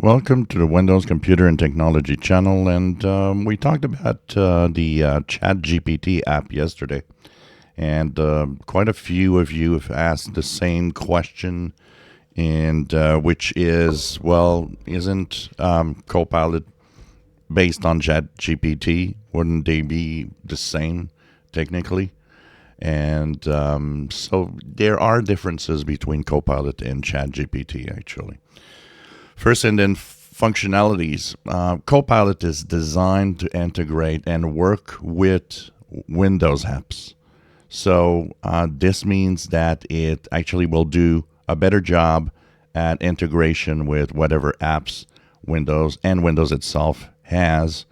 Welcome to the Windows Computer and Technology channel, and we talked about the ChatGPT app yesterday, and quite a few of you have asked the same question, and which is, well, isn't Copilot based on ChatGPT? Wouldn't they be the same technically? And so there are differences between Copilot and ChatGPT, actually. First, and then functionalities. Copilot is designed to integrate and work with Windows apps. So this means that it actually will do a better job at integration with whatever apps Windows and Windows itself has,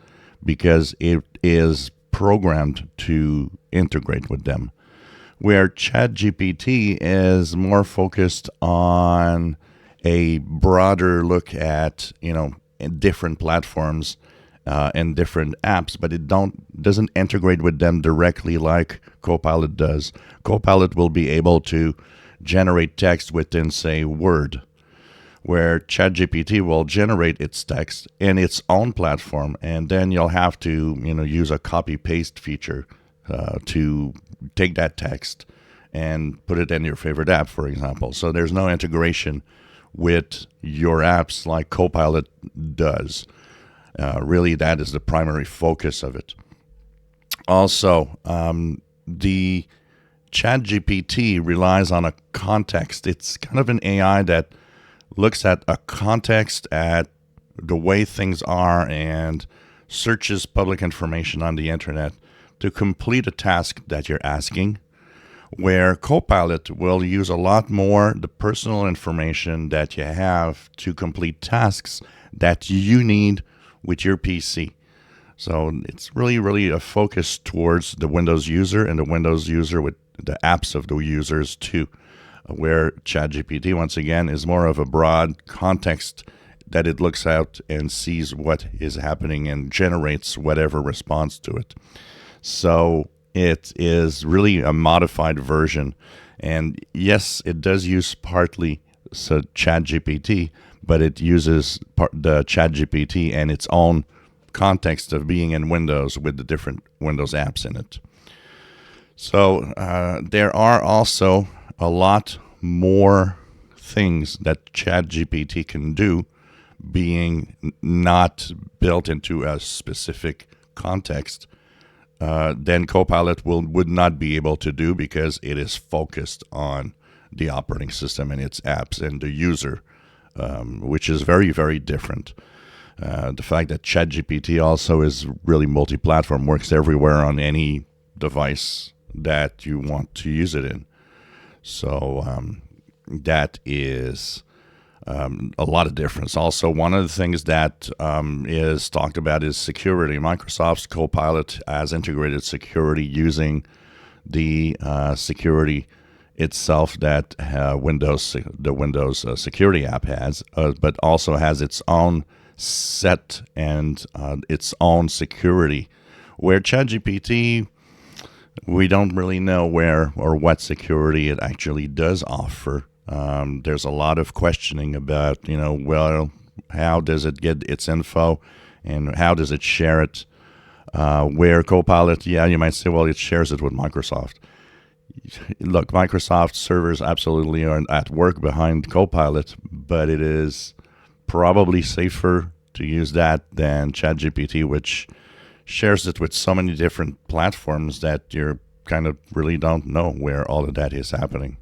because it is programmed to integrate with them. Where ChatGPT is more focused on a broader look at different platforms and different apps, but it doesn't integrate with them directly like Copilot does. Copilot will be able to generate text within, say, Word, where ChatGPT will generate its text in its own platform, and then you'll have to use a copy paste feature to take that text and put it in your favorite app, for example. So there's no integration with your apps like Copilot does. Really, that is the primary focus of it. Also, the ChatGPT relies on a context. It's kind of an AI that looks at a context, at the way things are, and searches public information on the internet to complete a task that you're asking, where Copilot will use a lot more the personal information that you have to complete tasks that you need with your PC. So it's really a focus towards the Windows user and the Windows user with the apps of the users too, where ChatGPT, once again, is more of a broad context that it looks out and sees what is happening and generates whatever response to it. So it is really a modified version. And yes, it does use partly ChatGPT, but it uses the ChatGPT and its own context of being in Windows with the different Windows apps in it. So there are also a lot more things that ChatGPT can do, being not built into a specific context, then Copilot would not be able to do, because it is focused on the operating system and its apps and the user, which is very different. The fact that ChatGPT also is really multi-platform, works everywhere on any device that you want to use it in. So that is a lot of difference. Also, one of the things that is talked about is security. Microsoft's Copilot has integrated security using the security itself that the Windows security app has, but also has its own set and its own security. Where ChatGPT, we don't really know where or what security it actually does offer. There's a lot of questioning about, well, how does it get its info and how does it share it? Where Copilot, yeah, you might say, well, it shares it with Microsoft. Look, Microsoft servers absolutely are at work behind Copilot, but it is probably safer to use that than ChatGPT, which shares it with so many different platforms that you kind of really don't know where all of that is happening.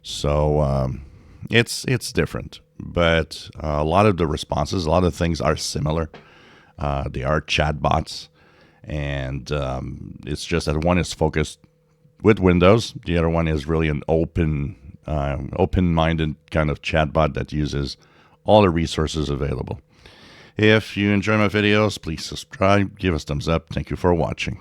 So it's different, but a lot of the responses, a lot of things are similar. They are chatbots, and it's just that one is focused with Windows. The other one is really an open-minded kind of chatbot that uses all the resources available. If you enjoy my videos, please subscribe, give us a thumbs up. Thank you for watching.